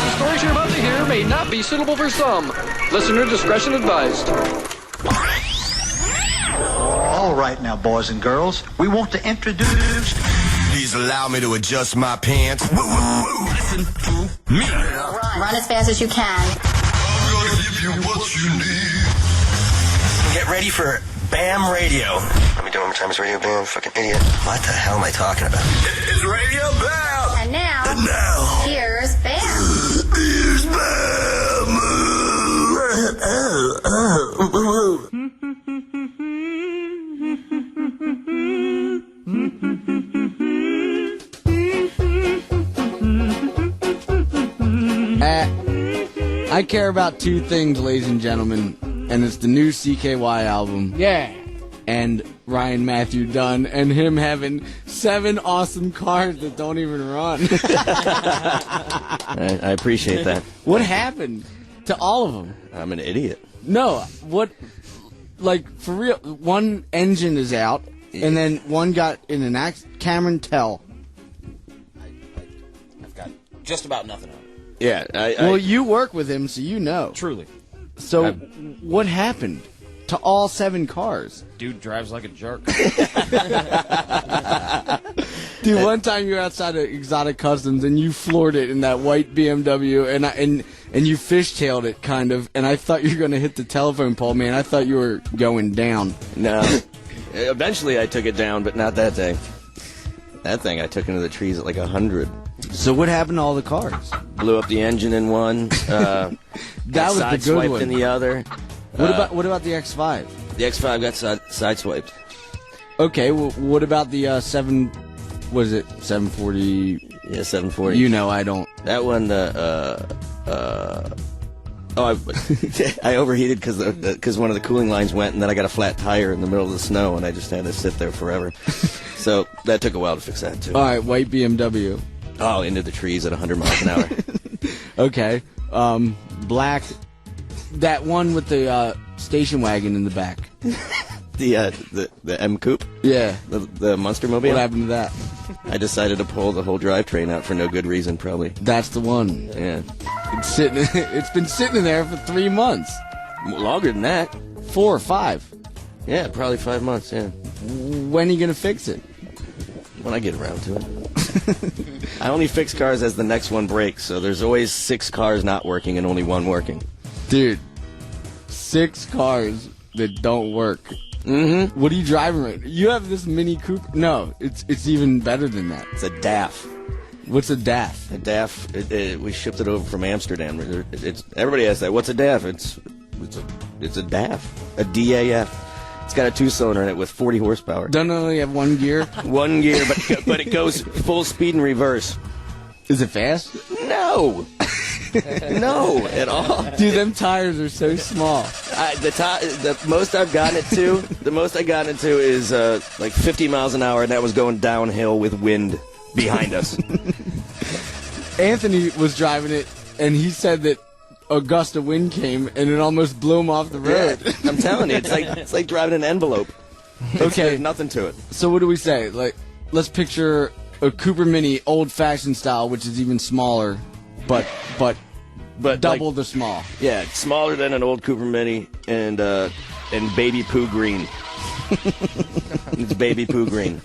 The stories you're about to hear may not be suitable for some. Listener discretion advised. All right now, boys and girls, we want to introduce... Please allow me to adjust my pants. Listen to me. Run as fast as you can. I'm gonna give you what you need. Get ready for Bam Radio. Let me do it one more time. It's Radio Bam. Fucking idiot. What the hell am I talking about? It's Radio Bam. And now, here's Bam. Here's I care about two things, ladies and gentlemen, and it's the new CKY album. Yeah. And Ryan Matthew Dunn and him having 7 awesome cars that don't even run. I appreciate that. What happened to all of them? I'm an idiot. No, what, like, for real, one engine is out, and then one got in an accident. Cameron Tell. I've got just about nothing on it. Yeah. Well, you work with him, so you know. Truly. So, what happened to all 7 cars? Dude drives like a jerk. Dude, one time you were outside of Exotic Customs and you floored it in that white BMW and you fishtailed it kind of, and I thought you were going to hit the telephone pole, man. I thought you were going down. No. Eventually I took it down, but not that day. That thing I took into the trees at like 100. So what happened to all the cars? Blew up the engine in one. That was the good one. In the other. What about the X5? The X5 got sideswiped. Okay, well, what about the 740? Yeah, 740. You know, I don't. That one, I overheated because one of the cooling lines went, and then I got a flat tire in the middle of the snow, and I just had to sit there forever. So that took a while to fix that, too. All right, white BMW. Oh, into the trees at 100 miles an hour. Okay. Black. That one with the station wagon in the back. The M Coupe? Yeah. The Monster Mobile? What happened to that? I decided to pull the whole drivetrain out for no good reason, probably. That's the one. Yeah. It's been sitting in there for 3 months. Longer than that. 4 or 5. Yeah, probably 5 months, yeah. When are you going to fix it? When I get around to it. I only fix cars as the next one breaks, so there's always 6 cars not working and only 1 working. Dude, 6 cars that don't work. Mm-hmm. What are you driving right now? You have this Mini Coupe? No, it's even better than that. It's a DAF. What's a DAF? A DAF, we shipped it over from Amsterdam. Everybody asks that. What's a DAF? It's a DAF. A DAF. It's got a 2-cylinder in it with 40 horsepower. Doesn't it only have 1 gear? 1 gear, but it goes full speed in reverse. Is it fast? No. No, at all. Dude, them tires are so small. The most I've gotten it to, is like 50 miles an hour, and that was going downhill with wind behind us. Anthony was driving it, and he said that a gust of wind came, and it almost blew him off the road. Yeah, I'm telling you, it's like driving an envelope. Okay. There's nothing to it. So what do we say? Like, let's picture a Cooper Mini old-fashioned style, which is even smaller, but double the small. Yeah, smaller than an old Cooper Mini, and baby poo green. It's baby poo green.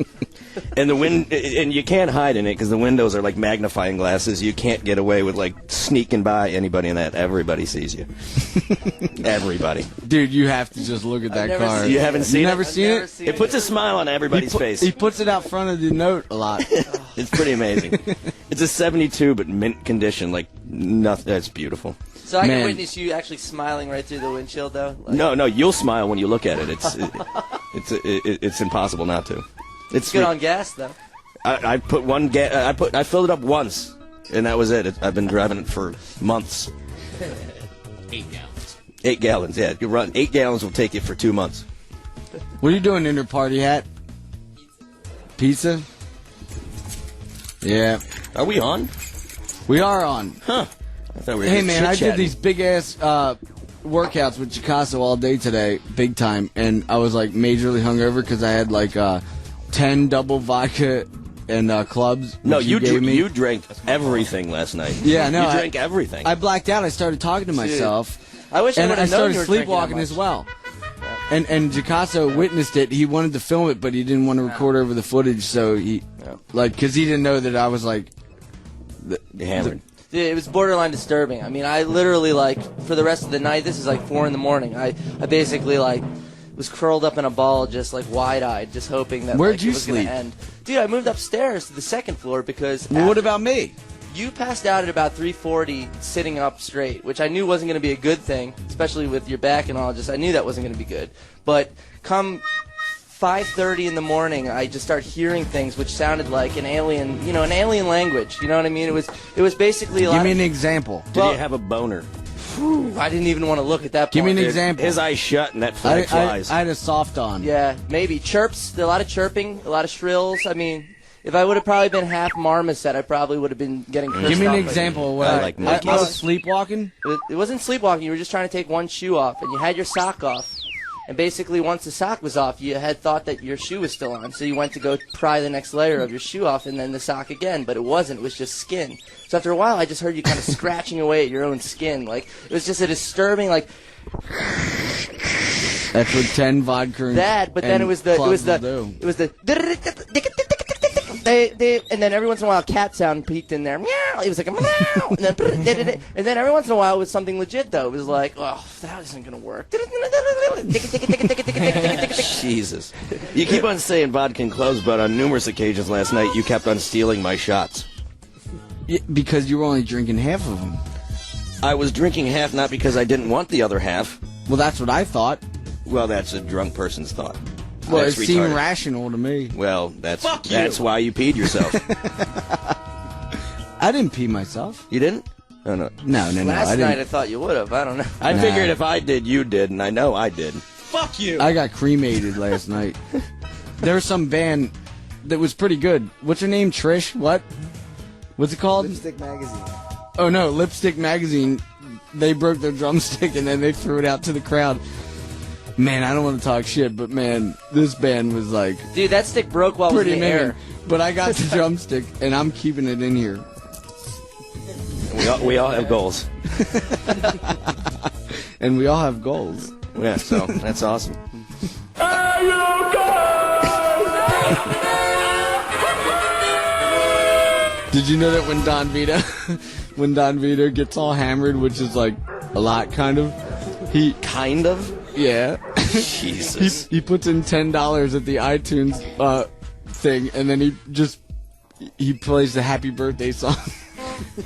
And and you can't hide in it because the windows are like magnifying glasses. You can't get away with like sneaking by anybody in that. Everybody sees you. Everybody. Dude, you have to just look at that car. You haven't seen it? Never seen it? It puts a smile on everybody's face. He puts it out front of the note a lot. It's pretty amazing. It's a 72, but mint condition. Like nothing. That's beautiful. So I can witness you actually smiling right through the windshield, though. Like... No, you'll smile when you look at it. It's impossible not to. It's good on gas, though. I put one gas. I filled it up once, and that was it. I've been driving it for months. 8 gallons. 8 gallons. Yeah, you run 8 gallons will take you for 2 months. What are you doing in your party hat? Pizza? Yeah. Are we on? We are on. Huh. I thought we were hey man, I did chit-chatting. these big ass workouts with Jocasso all day today, big time, and I was like majorly hungover because I had like 10 double vodka and clubs. No, which you gave me. you drank everything last night. Yeah, no, you drank everything. I blacked out. I started talking to myself. I wish I and would I have known started you were drinking sleepwalking that as much. well. And Jocasso witnessed it. He wanted to film it, but he didn't want to record over the footage, so he, because he didn't know that I was like, hammered. Dude, it was borderline disturbing. I mean, I literally, like, for the rest of the night, this is like 4 in the morning. I basically, like, was curled up in a ball, just like wide-eyed, just hoping that Where'd like, you it was going sleep? to end. Dude, I moved upstairs to the second floor because. Well, what about me? You passed out at about 3:40, sitting up straight, which I knew wasn't going to be a good thing, especially with your back and all. I knew that wasn't going to be good. But come 5:30 in the morning, I just start hearing things which sounded like an alien, an alien language. You know what I mean? It was basically like. Give me an example. Did he have a boner? I didn't even want to look at that point. Give me an example. His eyes shut and that flag flies. I had a soft on. Yeah, maybe. Chirps, a lot of chirping, a lot of shrills. I mean, if I would have probably been half marmoset, I probably would have been getting cursed Give me an out. example of what I I like I monkeys. was sleepwalking. It wasn't sleepwalking. You were just trying to take one shoe off, and you had your sock off. And basically, once the sock was off, you had thought that your shoe was still on. So you went to go pry the next layer of your shoe off, and then the sock again. But it wasn't. It was just skin. So after a while, I just heard you kind of scratching away at your own skin. Like, it was just a disturbing, like, That's what 10 vodka and that. But then and it was the clubs will do. and then every once in a while, a cat sound peeked in there. Meow. It was like a meow. And then every once in a while, it was something legit though. It was like, oh, that isn't gonna work. Jesus. You keep on saying vodka and clubs, but on numerous occasions last night, you kept on stealing my shots. Yeah, because you were only drinking half of them. I was drinking half not because I didn't want the other half. Well, that's what I thought. Well, that's a drunk person's thought. Well, That's it seemed retarded. rational to me. Well, that's Fuck you. that's why you peed yourself. I didn't pee myself. You didn't? Oh, no. No. Last I night I didn't. thought you would have. I don't know. I Nah. figured if I did, you did, and I know I did. Fuck you. I got cremated last night. There was some band that was pretty good. What's her name? Trish? What? What's it called? Lipstick Magazine. Oh no, Lipstick Magazine. They broke their drumstick and then they threw it out to the crowd. Man, I don't want to talk shit, but man, this band was like Dude, that stick broke while it was pretty in the mean. air. But I got the drumstick and I'm keeping it in here. We all have goals. And we all have goals. Yeah, so that's awesome. Did you know that when Don Vito gets all hammered, which is like a lot, kind of, he Kind of? yeah, Jesus. he puts in $10 at the iTunes thing, and then he plays the Happy Birthday song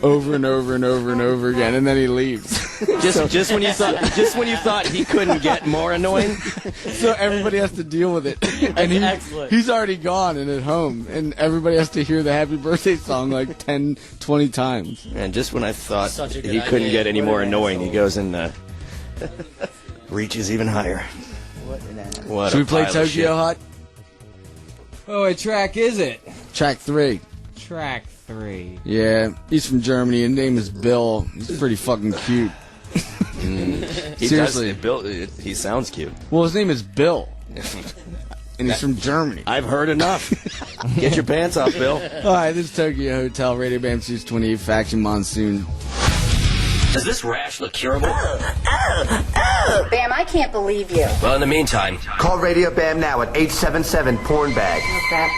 over and over and over and over again, and then he leaves. Just when you thought he couldn't get more annoying. So everybody has to deal with it, and he's already gone and at home, and everybody has to hear the Happy Birthday song like 10, 20 times. And just when I thought Such a good he couldn't idea. get any What more an annoying, he asshole. goes and reaches even higher. What an ass. What Should a we play pile of Tokyo shit. Hot? Oh, what track is it? Track 3. Track 3. Yeah, he's from Germany. His name is Bill. He's pretty fucking cute. He Seriously. he sounds cute. Well, his name is Bill, and he's from Germany. I've heard enough. Get your pants off, Bill. All right, this is Tokyo Hotel, Radio Bam Series 28, Faction Monsoon. Does this rash look curable? Bam, I can't believe you. Well, in the meantime, Call Radio Bam now at 877-PORN-BAG. Oh, crap.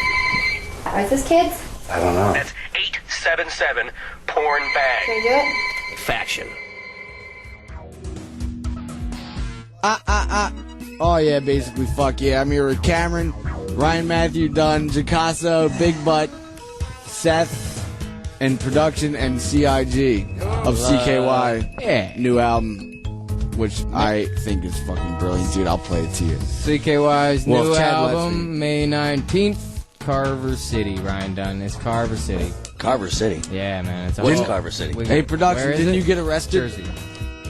Is this kids? I don't know. that's 877 porn Can bag. you do it? Faction. Oh, yeah, basically, fuck yeah. I'm here with Cameron, Ryan Matthew Dunn, Jocasso, Big Butt, Seth, and production and CIG of CKY. Yeah. New album, which I think is fucking brilliant, dude. I'll play it to you. CKY's Well, new if Chad lets me. album, May 19th, Carver City. Ryan Dunn. It's Carver City. Carver City. Yeah, man. It's Where's all- Carver City? Hey, production, Where is didn't it? you get arrested? Jersey.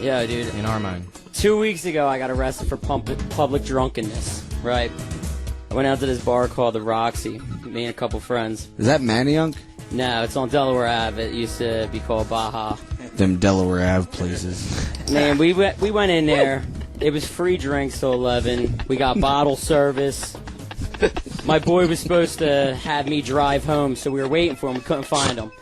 Yeah, dude. In our mind. 2 weeks ago, I got arrested for public drunkenness. Right. I went out to this bar called the Roxy. Me and a couple friends. Is that Manayunk? No, it's on Delaware Ave. It used to be called Baja. Them Delaware Ave places. Man, we went in there. It was free drinks till 11. We got bottle service. My boy was supposed to have me drive home, so we were waiting for him. We couldn't find him.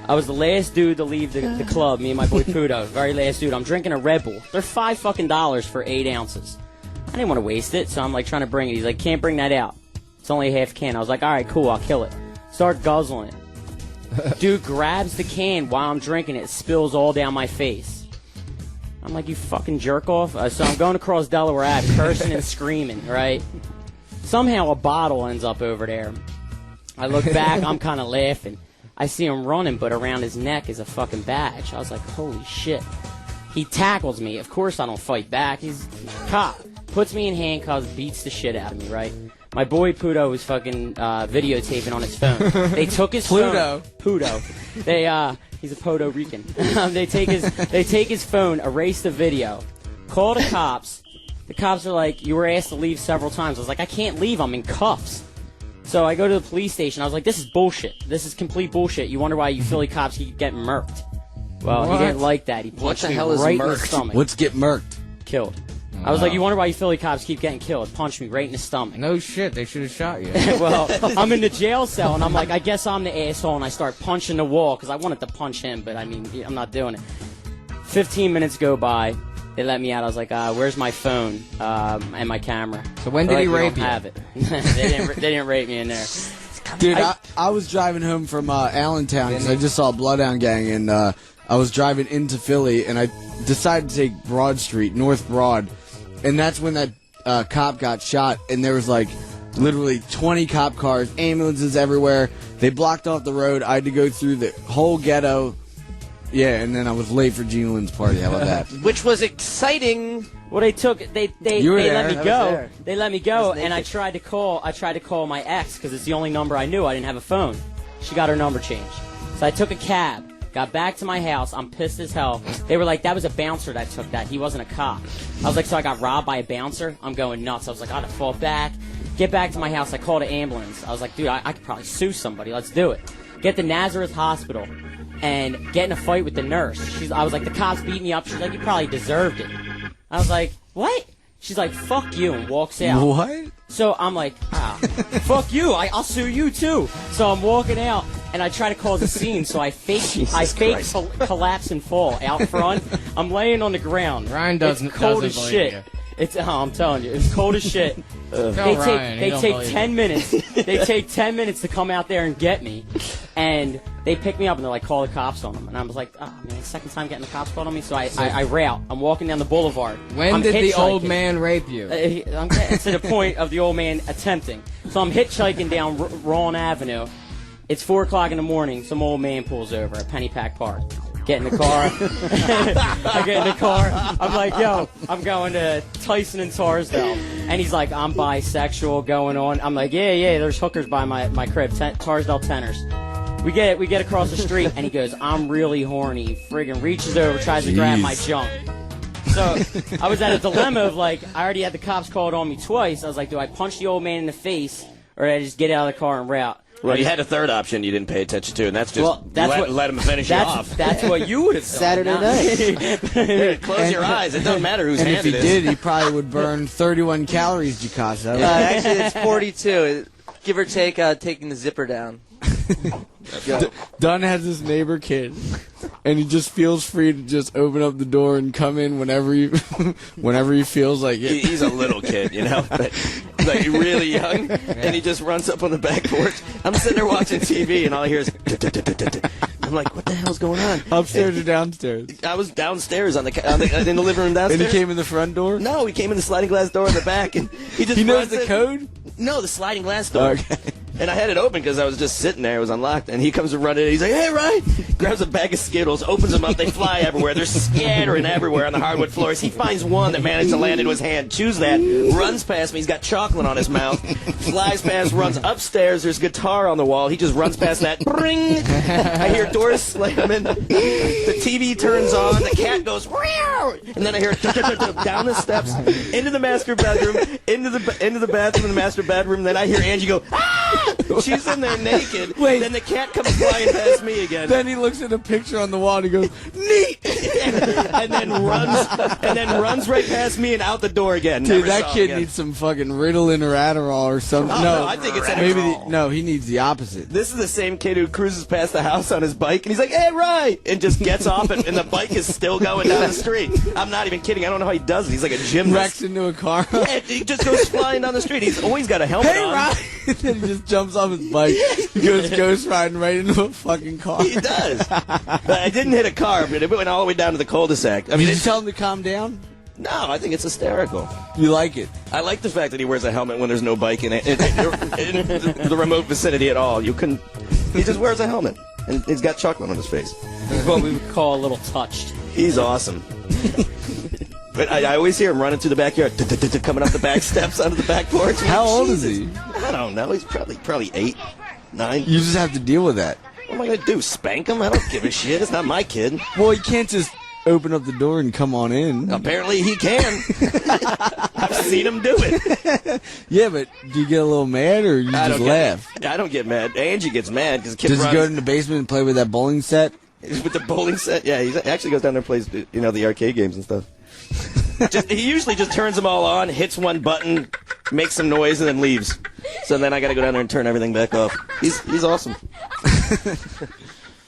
I was the last dude to leave the club, me and my boy Pudo. Very last dude. I'm drinking a Red Bull. They're $5 for 8 ounces. I didn't want to waste it, so I'm like trying to bring it. He's like, can't bring that out. It's only a half can. I was like, all right, cool, I'll kill it. Start guzzling it. Dude grabs the can while I'm drinking it, spills all down my face. I'm like, you fucking jerk off. So I'm going across Delaware Ave, cursing and screaming, right? Somehow a bottle ends up over there. I look back, I'm kind of laughing. I see him running, but around his neck is a fucking badge. I was like, holy shit. He tackles me. Of course I don't fight back. He's a cop. Puts me in handcuffs, beats the shit out of me, right? My boy Pudo was fucking videotaping on his phone. They took his phone. Pudo. He's a Puerto Rican. They take his phone, erase the video, call the cops. The cops are like, you were asked to leave several times. I was like, I can't leave. I'm in cuffs. So I go to the police station. I was like, this is bullshit. This is complete bullshit. You wonder why you Philly cops keep getting murked. Well, he didn't like that. He punched me right in the stomach. What's get murked? Killed. I was like, you wonder why you Philly cops keep getting killed? Punched me right in the stomach. No shit, they should have shot you. Well, I'm in the jail cell, and I'm like, I guess I'm the asshole, and I start punching the wall, because I wanted to punch him, but I mean, I'm not doing it. 15 minutes go by. They let me out. I was like, where's my phone and my camera? So when did he rape you? I don't have it. They didn't rape me in there. Dude, I was driving home from Allentown because I just saw Bloodhound Gang, and I was driving into Philly, and I decided to take Broad Street, North Broad, and that's when that cop got shot, and there was like literally 20 cop cars, ambulances everywhere. They blocked off the road. I had to go through the whole ghetto. Yeah, and then I was late for Gene Lynn's party. How about that? Which was exciting. Well, they let me go. They let me go, and I tried to call my ex because it's the only number I knew. I didn't have a phone. She got her number changed. So I took a cab, got back to my house. I'm pissed as hell. They were like, that was a bouncer that took that. He wasn't a cop. I was like, so I got robbed by a bouncer? I'm going nuts. I was like, I gotta fall back. Get back to my house. I called an ambulance. I was like, dude, I could probably sue somebody. Let's do it. Get to Nazareth Hospital and get in a fight with the nurse. I was like, the cops beat me up. She's like, you probably deserved it. I was like, what? She's like, fuck you, and walks out. What? So I'm like, fuck you. I'll sue you too. So I'm walking out, and I try to cause a scene. So I fake collapse and fall out front. I'm laying on the ground. Ryan doesn't cold as believe shit. you. I'm telling you, it's cold as shit. They take 10 minutes. They take 10 minutes to come out there and get me, and they pick me up and they're like, call the cops on them. And I was like, oh man, second time getting the cops called on me. So I route. I'm walking down the boulevard. When did the old man rape you? I'm getting to the point of the old man attempting. So I'm hitchhiking down Rowan Avenue. It's 4 o'clock in the morning. Some old man pulls over at Pennypack Park. Get in the car. I get in the car. I'm like, yo, I'm going to Tyson and Tarsdale. And he's like, I'm bisexual going on. I'm like, yeah, there's hookers by my crib. Tarsdale Tenors. We get across the street, and he goes, I'm really horny. Friggin' reaches over, tries to grab my junk. So I was at a dilemma of like, I already had the cops called on me twice. I was like, do I punch the old man in the face, or do I just get out of the car and route? Well, you had a third option you didn't pay attention to, and that's just let him finish you off. That's what you would have done. Saturday night. Close your eyes. It doesn't matter whose hand it is. And if he did, he probably would burn 31 calories, Jocasso. Actually, it's 42. Give or take, taking the zipper down. Dunn has his neighbor kid, and he just feels free to just open up the door and come in whenever he feels like it. He's a little kid, you know, but like really young, and he just runs up on the back porch. I'm sitting there watching TV, and all I hear is. I'm like, what the hell's going on? Upstairs or downstairs? I was downstairs in the living room downstairs. And he came in the front door? No, he came in the sliding glass door in the back, and he just. He knows the code? No, the sliding glass door. Okay. And I had it open because I was just sitting there. It was unlocked. And he comes to run in. He's like, hey, Ryan. Grabs a bag of Skittles, opens them up. They fly everywhere. They're scattering everywhere on the hardwood floors. He finds one that managed to land into his hand, chews that, runs past me. He's got chocolate on his mouth, flies past, runs upstairs. There's guitar on the wall. He just runs past that. Bring! I hear doors slamming. The TV turns on. The cat goes, meow! And then I hear down the steps, into the master bedroom, into the bathroom in the master bedroom. Then I hear Angie go, ah! She's in there naked. Wait. Then the cat comes flying past me again. Then he looks at a picture on the wall and he goes, neat! and then runs right past me and out the door again. Dude, Never that saw him kid again. needs some fucking Ritalin or Adderall or something. Oh, no, no, I think it's maybe Adderall. no. He needs the opposite. This is the same kid who cruises past the house on his bike, and he's like, "Hey, Ryan," and just gets off, and the bike is still going down the street. I'm not even kidding. I don't know how he does it. He's like a gymnast. Wrecks into a car. Yeah, he just goes flying down the street. He's always got a helmet Hey, on. Ryan! And then he just jumps off his bike. He goes ghost riding right into a fucking car. He does. But I didn't hit a car, but it went all the way down to the cul-de-sac. I mean, Did you tell him to calm down? No, I think it's hysterical. You like it? I like the fact that he wears a helmet when there's no bike in the remote vicinity at all. You couldn't. He just wears a helmet, and he's got chocolate on his face. It's what we would call a little touched. He's awesome. But I always hear him running through the backyard, coming up the back steps onto the back porch. How old is he? I don't know. He's probably 8, 9. You just have to deal with that. What am I going to do? Spank him? I don't give a shit. It's not my kid. Well, he can't just open up the door and come on in. Apparently he can. I've seen him do it. Yeah, but do you get a little mad or you just laugh? I don't get mad. Angie gets mad because kid Does he runs go in the basement and play with that bowling set? with the bowling set. Yeah, he actually goes down there and plays, the arcade games and stuff. He usually just turns them all on, hits one button, makes some noise, and then leaves. So then I got to go down there and turn everything back off. He's awesome.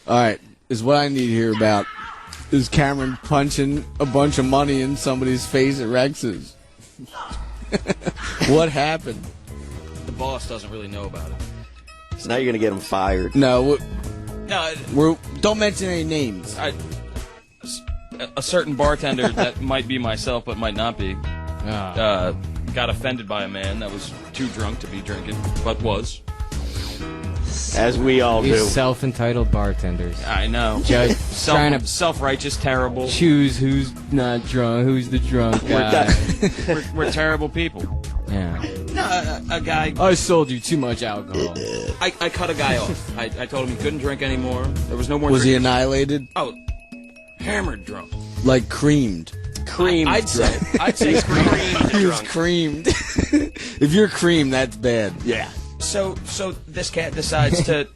All right, is what I need to hear about is Cameron punching a bunch of money in somebody's face at Rex's. What happened? The boss doesn't really know about it. So now you're going to get him fired. No, No, don't mention any names. a certain bartender that might be myself but might not be got offended by a man that was too drunk to be drinking, but was. As we all do. These self-entitled bartenders. I know. Just trying to Self-righteous, terrible. choose who's not drunk, who's the drunk guy. We're terrible people. Yeah. No, a guy. I sold you too much alcohol. I cut a guy off. I told him he couldn't drink anymore. There was no more. Was he drinking. annihilated? Oh, hammered drunk. Like creamed? Creamed. I'd say creamed. He was creamed. If you're creamed, that's bad. Yeah. So this cat decides to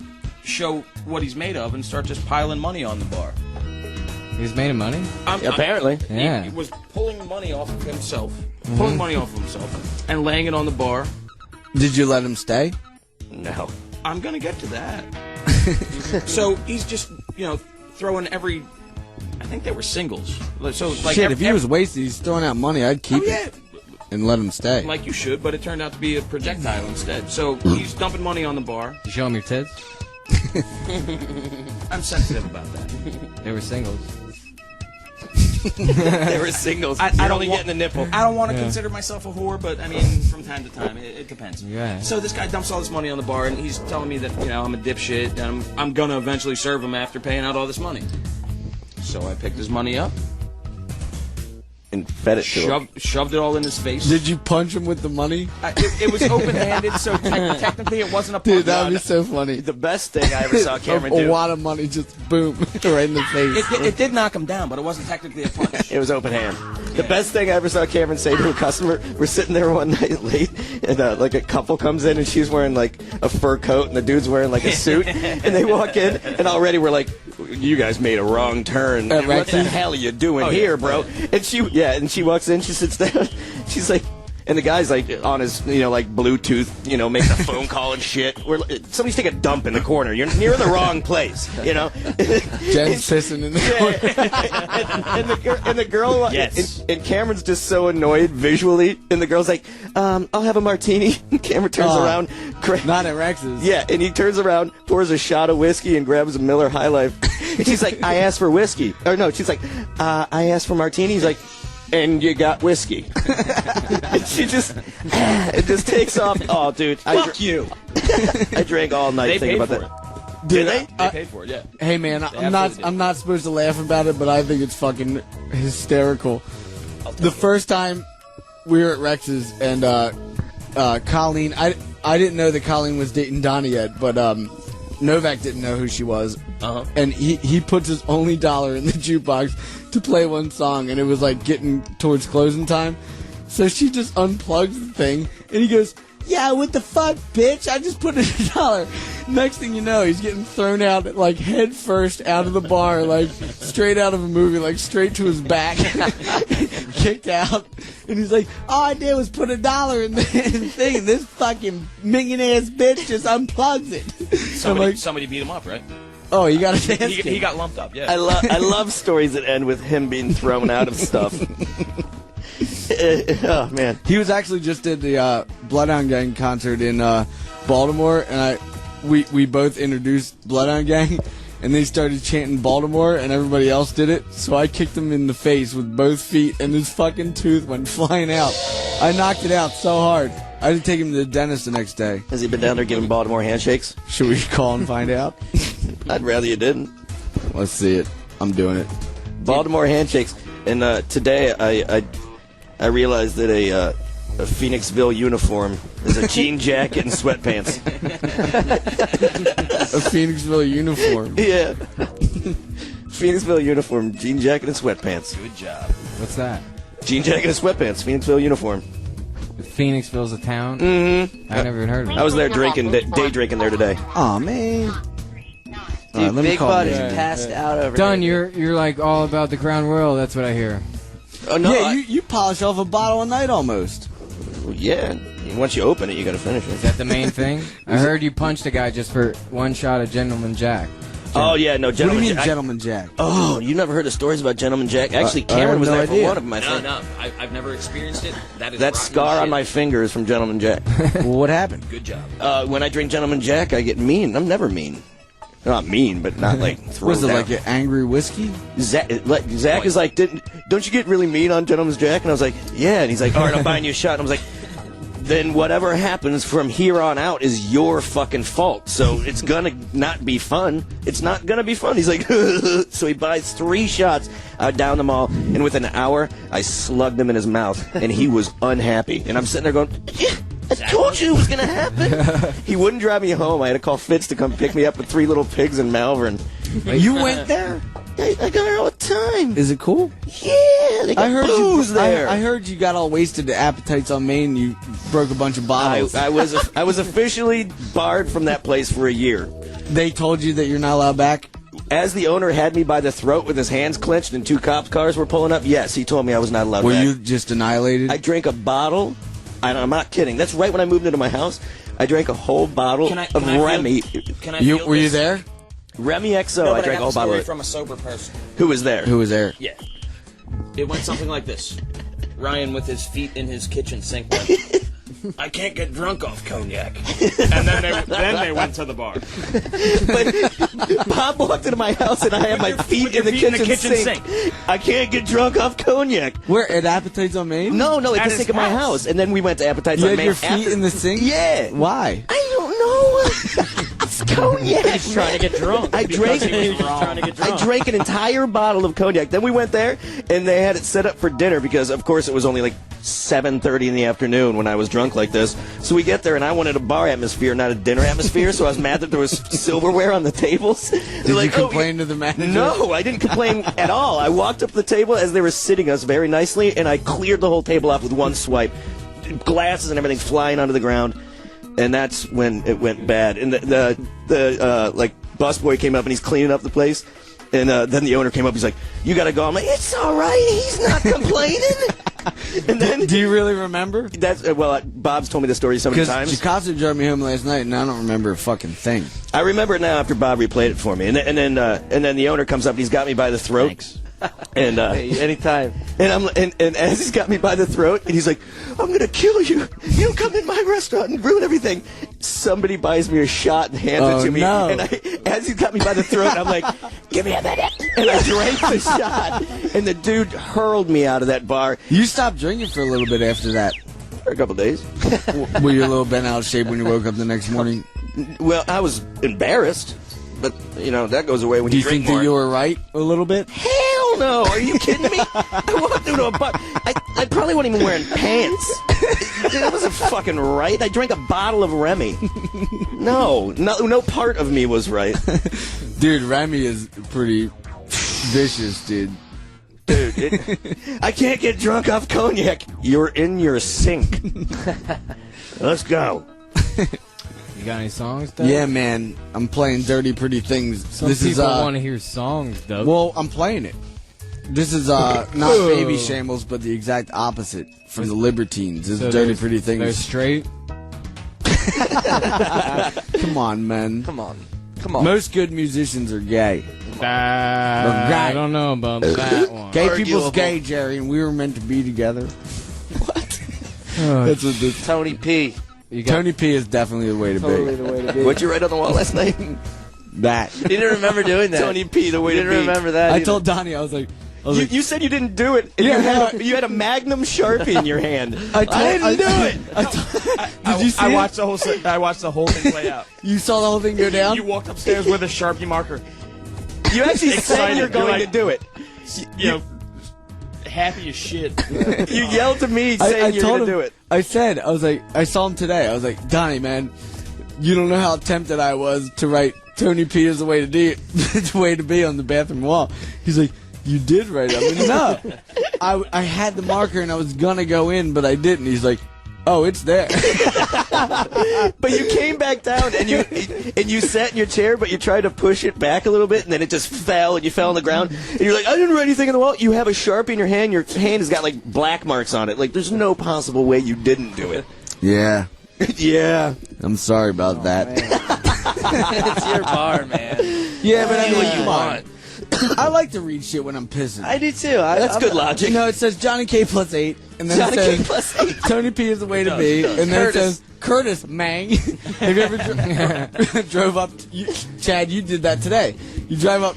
show what he's made of and start just piling money on the bar. He's made of money? Apparently. Yeah. He was pulling money off of himself. Pulling money off of himself and laying it on the bar. Did you let him stay? No. I'm going to get to that. So he's just, throwing every... I think they were singles. So, like, Shit, if he was wasted, he's throwing out money, I'd keep it and let him stay. Like you should, but it turned out to be a projectile instead. So he's dumping money on the bar. Did you show him your tits? I'm sensitive about that. They were singles. They were singles. I You're don't only want- getting the nipple. I don't want to consider myself a whore, but I mean, from time to time, it depends. Yeah. So this guy dumps all this money on the bar, and he's telling me that I'm a dipshit, and I'm gonna eventually serve him after paying out all this money. So I picked his money up, And fed it to him. shoved it all in his face. Did you punch him with the money? It was open-handed, so technically it wasn't a punch. Dude, that would be so funny. The best thing I ever saw Cameron a do. wad of money just boom right in the face. It did knock him down, but it wasn't technically a punch. It was open hand. The best thing I ever saw Cameron say to a customer, we're sitting there one night late, and like a couple comes in, and she's wearing like a fur coat, and the dude's wearing like a suit, and they walk in, and already we're like, you guys made a wrong turn. What the hell are you doing here, bro? And she walks in, she sits down, she's like, and the guy's like on his, like Bluetooth, making a phone call and shit. Somebody's taking a dump in the corner. You're near the wrong place, Jen's pissing in the corner. and the girl, Yes. and Cameron's just so annoyed visually, and the girl's like, I'll have a martini. And Cameron turns around. Not at Rex's. Yeah, and he turns around, pours a shot of whiskey, and grabs a Miller High Life. And she's like, I asked for whiskey. Or no, she's like, I asked for martini. He's like, and you got whiskey. And she it just takes off. Oh, dude. Fuck you. I drank all night They thinking paid about for that. Did they? They paid for it, yeah. Hey man, absolutely did. I'm not supposed to laugh about it, but I think it's fucking hysterical. The first time we were at Rex's and Colleen, I didn't know that Colleen was dating Donnie yet, but Novak didn't know who she was. Uh-huh. And he puts his only dollar in the jukebox to play one song, and it was like getting towards closing time. So she just unplugs the thing, and he goes, yeah, what the fuck, bitch? I just put in $1. Next thing you know, he's getting thrown out, like, head first out of the bar, like, straight out of a movie, like, straight to his back, kicked out. And he's like, all I did was put $1 in the thing, and this fucking minging-ass bitch just unplugs it. Somebody beat him up, right? Oh, you got a dance. He got lumped up, yeah. I love stories that end with him being thrown out of stuff. Oh, man. He was actually just at the Bloodhound Gang concert in Baltimore, and we both introduced Bloodhound Gang, and they started chanting Baltimore, and everybody else did it, so I kicked him in the face with both feet, and his fucking tooth went flying out. I knocked it out so hard. I had to take him to the dentist the next day. Has he been down there giving Baltimore handshakes? Should we call and find out? I'd rather you didn't. Let's see it. I'm doing it. Baltimore handshakes. And today I realized that a Phoenixville uniform is a jean jacket and sweatpants. A Phoenixville uniform. Yeah. Phoenixville uniform, jean jacket and sweatpants. Good job. What's that? Jean jacket and sweatpants, Phoenixville uniform. Phoenixville's a town? Mm-hmm. I never even heard of it. I was there drinking, day drinking there today. Aw, man. Dude, Big Bud is passed out over Dunn, here. you're like all about the Crown Royal. That's what I hear. Oh, no, yeah, you polish off a bottle a night almost. Yeah. Once you open it, you gotta finish it. Is that the main thing? I heard you punched a guy just for one shot of Gentleman Jack. Oh, yeah, no, Gentleman What do you mean, Jack? Gentleman Jack? Oh, you never heard the stories about Gentleman Jack? Actually, Cameron was there for one of them, I think. No, I've never experienced it. That scar on my finger is from Gentleman Jack. Well, what happened? Good job. When I drink Gentleman Jack, I get mean. I'm never mean. Not mean, but not like thrown Was it down. like an angry whiskey? Zach is like, don't you get really mean on Gentleman's Jack? And I was like, yeah. And he's like, all right, I'm buying you a shot. And I was like, then whatever happens from here on out is your fucking fault. So it's gonna not be fun. It's not gonna be fun. He's like, so he buys 3 shots down the mall, and within an hour, I slugged him in his mouth, and he was unhappy. And I'm sitting there going, yeah, I told you it was gonna happen. He wouldn't drive me home. I had to call Fitz to come pick me up with 3 little pigs in Malvern. You went there? I go there all the time. Is it cool? Yeah, they got booze there. I heard you got all wasted at Appetites on Main. You broke a bunch of bottles. I was officially barred from that place for a year. They told you that you're not allowed back? As the owner had me by the throat with his hands clenched and 2 cops' cars were pulling up, yes, he told me I was not allowed back. Were you just annihilated? I drank a bottle. I'm not kidding. That's right when I moved into my house. I drank a whole bottle of Remy. Were you there? Remy XO. I drank a whole bottle of it. From a sober person. Who was there? Who was there? Yeah. It went something like this. Ryan with his feet in his kitchen sink went, I can't get drunk off cognac. And then they went to the bar. But Bob walked into my house and I had my feet in the kitchen sink. I can't get drunk off cognac. Where, at Appetites on Main? No, at At the his sink of my house. And then we went to Appetites on Main. You had your feet in the sink? Yeah. Why? I don't know. It's cognac. He's trying to get drunk. I drank an entire bottle of cognac. Then we went there, and they had it set up for dinner because, of course, it was only like 7:30 in the afternoon when I was drunk like this. So we get there, and I wanted a bar atmosphere, not a dinner atmosphere, so I was mad that there was silverware on the tables. Did you complain to the manager? No, I didn't complain at all. I walked up to the table as they were sitting us very nicely, and I cleared the whole table off with one swipe. Glasses and everything flying onto the ground. And that's when it went bad. And the busboy came up and he's cleaning up the place. And then the owner came up. He's like, "You gotta go." I'm like, "It's all right. He's not complaining." And then, do you really remember? That's Bob's told me the story so many times. Because Jocasso drove me home last night, and I don't remember a fucking thing. I remember it now after Bob replayed it for me. And then the owner comes up and he's got me by the throat. Thanks. And hey, anytime. And as he's got me by the throat, and he's like, "I'm gonna kill you. You don't come in my restaurant and ruin everything." Somebody buys me a shot and hands it to me. No. And as he's got me by the throat, I'm like, "Give me a minute." And I drank the shot, and the dude hurled me out of that bar. You stopped drinking for a little bit after that. For a couple days. Were you a little bent out of shape when you woke up the next morning? Well, I was embarrassed, but that goes away when you drink think more. That you were right a little bit? Hell no! Are you kidding me? I walked into a bar. I probably wasn't even wearing pants. That wasn't fucking right. I drank a bottle of Remy. No part of me was right. Dude, Remy is pretty vicious, dude. I can't get drunk off cognac. You're in your sink. Let's go. You got any songs, Doug? Yeah, man. I'm playing Dirty Pretty Things. Some this people is want to hear songs, Doug. Well, I'm playing it. This is not Baby Shambles, but the exact opposite from the Libertines. This is Dirty Pretty Things. They're straight? Come on, man. Come on. Come on. Most good musicians are gay. I don't know about that one. Gay people's gay, Jerry, and we were meant to be together. What? That's what this, Tony P. Tony P is definitely the way to Totally be. the way to be. What'd you write on the wall last night? That. You didn't remember doing that. Tony P, the way to be. You didn't remember that I either. told Donnie, I was like, You said you didn't do it. And you had a Magnum Sharpie in your hand. I didn't do it. Did you see I it? watched the whole thing play out. You saw the whole thing go down? You walked upstairs with a Sharpie marker. You actually said you're going to do it. You know, happy as shit. You yelled to me saying you're going to do it. I was like, I saw him today. I was like, Donnie, man, you don't know how tempted I was to write Tony P is the way to be on the bathroom wall. He's like, you did write it. I'm like, no. I had the marker and I was going to go in, but I didn't. He's like, oh, it's there. But you came back down and you sat in your chair, but you tried to push it back a little bit, and then it just fell, and you fell on the ground. And you're like, I didn't write anything on the wall. You have a Sharpie in your hand. Your hand has got like black marks on it. Like, there's no possible way you didn't do it. Yeah. Yeah. I'm sorry about that. It's your bar, man. Yeah, but I mean, what you come on. want. I like to read shit when I'm pissing. I do too. That's good logic. You know, it says Johnny K plus 8, and then Johnny it K says plus 8. Tony P is the way to be, and then Curtis. it says Curtis, mang. Have you ever drove up? Chad, you did that today. You drive up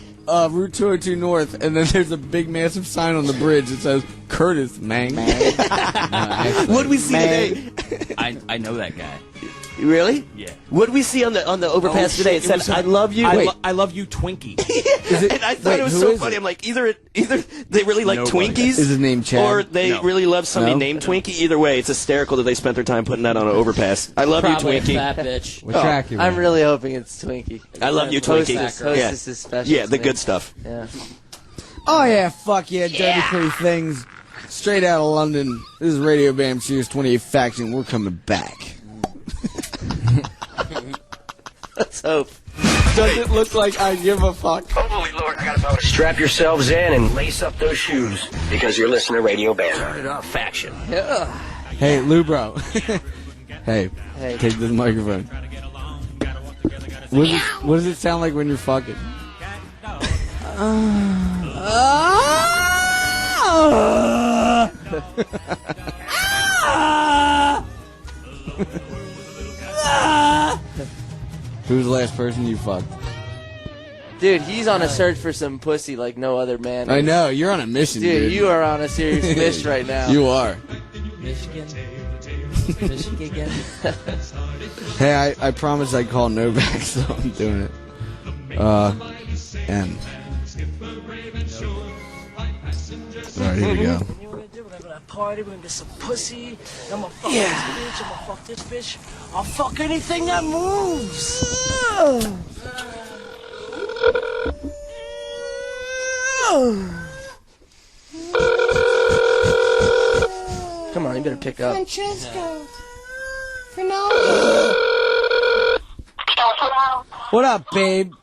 Route 202 North, and then there's a big, massive sign on the bridge that says Curtis, mang. What did we see today? I know that guy. Really? Yeah. What did we see on the overpass today? It said, "I love you." I love you, Twinkie. And I thought it was so funny. I'm like, either they really like Twinkies, Is his name Chad? or they really love somebody named Twinkie. Either way, it's hysterical that they spent their time putting that on an overpass. I love Probably you, Twinkie. a fat bitch. What track you I'm on? really hoping it's Twinkie. I love you, Twinkie. Hostess is special. Yeah, to the me. good stuff. Yeah. Oh yeah, fuck yeah, Dirty Pretty Things. Straight out of London. This is Radio Bam Series 28 Faction. We're coming back. Let's hope. Does it look like I give a fuck? Holy Lord, I got a power. Strap yourselves in and lace up those shoes because you're listening to Radio Bam. Faction. Yeah. Hey, Lou bro. Hey, Hey. take this microphone. What does it sound like when you're fucking? Who's the last person you fucked? Dude, he's on a search for some pussy like no other man. I know, you're on a mission, dude. You are on a serious mission right now. You are. Michigan. Michigan. Hey, I promised I'd call Novak, so I'm doing it. M. Alright, here we go. We're gonna party, we're gonna get some pussy. I'm gonna fuck this bitch, I'm gonna fuck this bitch. I'll fuck anything that moves. Come on, you better pick up. Francesco. What up, babe?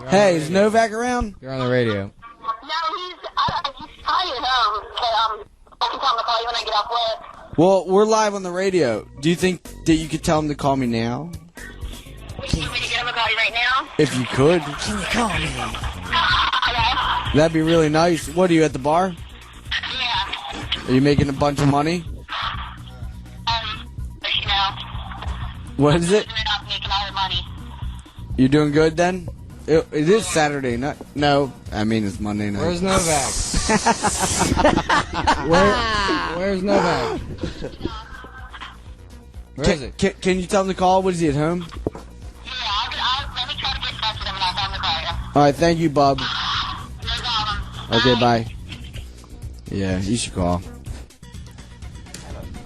Hey, is Novak around? You're on the radio. Well, we're live on the radio. Do you think that you could tell him to call me now? You want me to get him a call you right now? If you could. Can you call me? That'd be really nice. What, are you at the bar? Yeah. Are you making a bunch of money? You know. What is it? I'm making all the money. You doing good then? It is Saturday night. No, I mean it's Monday night. Where's Novak? Where's Novak? Where is it? Can you tell him to call? Was he at home? Yeah, let me try to get in touch with him and I'll tell him to call you. All right, thank you, bub. No problem. Okay, bye. Yeah, you should call.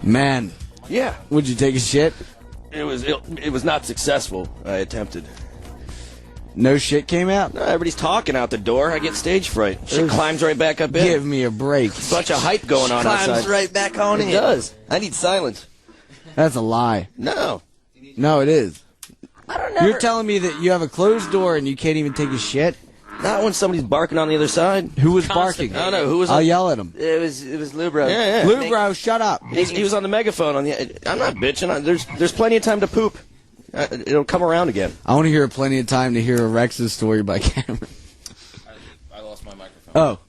Man. Yeah. Would you take a shit? It was not successful. I attempted. No shit came out? No, everybody's talking out the door. I get stage fright. Shit climbs right back up in. Give me a break. Bunch of hype going on Climbs outside. right back on in. It does. I need silence. That's a lie. No. No, it is. I don't know. You're telling me that you have a closed door and you can't even take a shit? Not when somebody's barking on the other side. Who was barking? I don't know. Who was I'll yell at him. It was Lubro. Yeah. Lubro, shut up. He was on the megaphone. I'm not bitching. There's plenty of time to poop. It'll come around again. I want to hear plenty of time to hear a Rex's story by Cameron. I lost my microphone. Oh.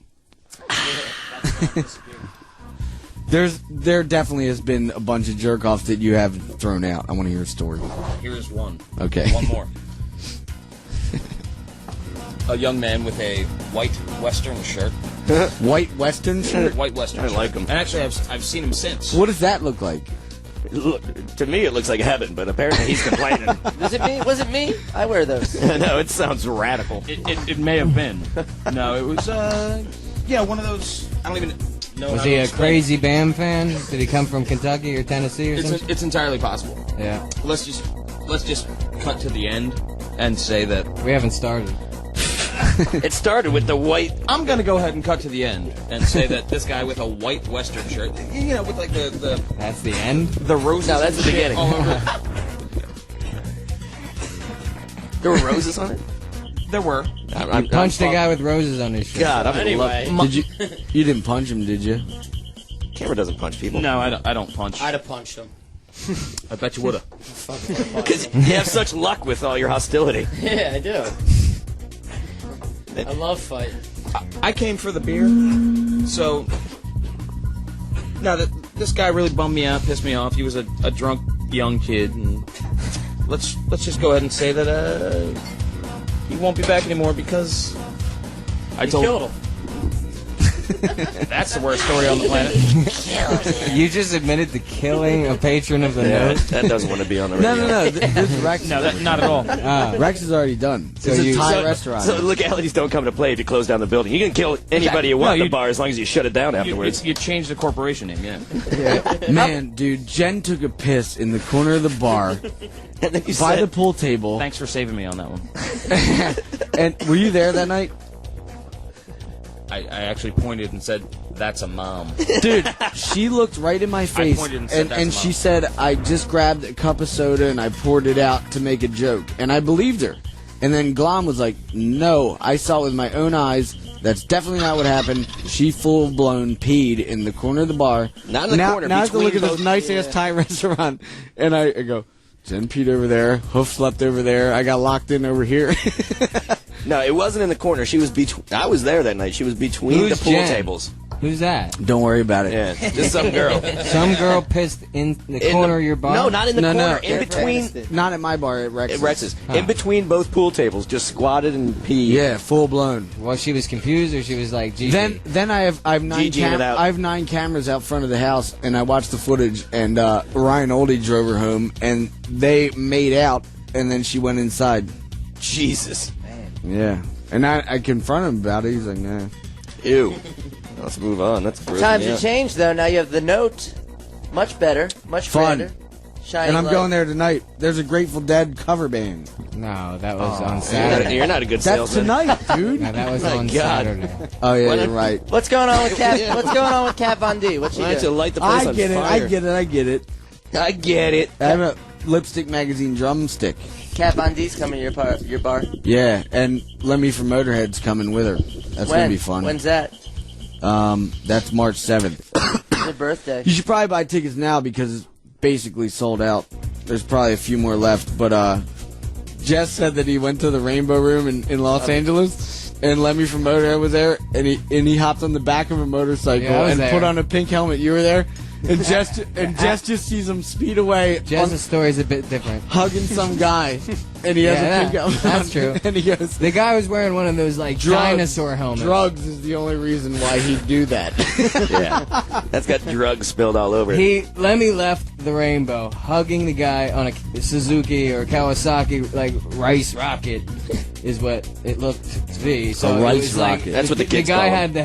There definitely has been a bunch of jerk-offs that you have thrown out. I want to hear a story. Here's one. Okay. One more. A young man with a white Western shirt. White Western shirt? White Western shirt. I like him. And actually, I've seen him since. What does that look like? Look, to me, it looks like heaven, but apparently he's complaining. Was it me? Was it me? I wear those. No, it sounds radical. It may have been. No, it was, one of those, I don't even know. Was how he to a explain. crazy Bam fan? Did he come from Kentucky or Tennessee or something? It's entirely possible. Yeah. Let's just cut to the end and say that We haven't started. It started with the white. I'm gonna go ahead and cut to the end and say that this guy with a white Western shirt, with like the That's the end? the roses. No, that's and the shit beginning. all over. There were roses on it? There were. You punched a guy with roses on his shirt. God, I'm Anyway. Did you didn't punch him, did you? Camera doesn't punch people. No, I don't punch. I'd have punched him. I bet you would've. Because you have such luck with all your hostility. Yeah, I do. I love fighting. I came for the beer, so no, this guy really bummed me out, pissed me off. He was a drunk young kid, and let's just go ahead and say that he won't be back anymore because I You told killed him. That's the worst story on the planet. You just admitted to killing a patron of the Yeah, note? that doesn't want to be on the radio. No. This is Rex. No, not at all. Rex is already done. It's a Thai restaurant. So legalities don't come to play if you close down the building. You can kill anybody you want at the bar as long as you shut it down afterwards. You change the corporation name, yeah. Man, dude, Jen took a piss in the corner of the bar And then you by said, the pool table. Thanks for saving me on that one. And were you there that night? I actually pointed and said, "That's a mom." Dude, she looked right in my face, pointed and said, "That's and a she mom." said, I just grabbed a cup of soda and I poured it out to make a joke. And I believed her. And then Glom was like, no, I saw it with my own eyes. That's definitely not what happened. She full-blown peed in the corner of the bar. Not in the corner, Now I have to look at between this both- nice-ass Thai restaurant. And I go, Jen peed over there. Hoof slept over there. I got locked in over here. No, it wasn't in the corner. She was between. I was there that night. She was between Who's the pool Jen? tables. Who's that? Don't worry about it. Yeah, just some girl. Some girl pissed in the corner of your bar? No, not in the No, corner. no. In between. Not at my bar, at Rex's. At Rex's. In between both pool tables, just squatted and peed. Yeah, full-blown. Well, she was confused, or she was like, GG? Then I have nine GG it out. I have 9 cameras out front of the house, and I watched the footage. And Ryan Oldie drove her home, and they made out, and then she went inside. Jesus. Yeah, and I confronted him about it. He's like, nah. Ew. Let's move on. That's gross. Times have changed, though. Now you have the note. Much better. Much Fun. grander. Shining And I'm light. going there tonight. There's a Grateful Dead cover band. No, that was on Saturday. You're not a good That's salesman. tonight, dude. No, that was My on God. Saturday. Oh yeah, you're right. What's going on with Kat? What's going on with Kat Von D? What's she Why don't you doing? light the place I on get it. fire? I get it. I get it. I get it. I have a Lipstick Magazine drumstick. Kat Von D's coming to your bar. Yeah, and Lemmy from Motorhead's coming with her. That's When? gonna be fun. When's that? That's March 7th. It's her birthday. You should probably buy tickets now because it's basically sold out. There's probably a few more left, but Jess said that he went to the Rainbow Room in Los Angeles, and Lemmy from Motorhead was there, and he hopped on the back of a motorcycle Yeah, I was and there. put on a pink helmet. You were there, and Jess just sees him speed away, Jess's story's a bit different. hugging some guy, and he has a pink helmet. That's on, true. And he goes, The guy was wearing one of those, like, dinosaur helmets. Drugs is the only reason why he'd do that. Yeah. That's got drugs spilled all over it. Lemmy left the Rainbow hugging the guy on a Suzuki or Kawasaki, like, rice rocket is what it looked to be. So A it rice was like, rocket. That's what the kids The guy call had the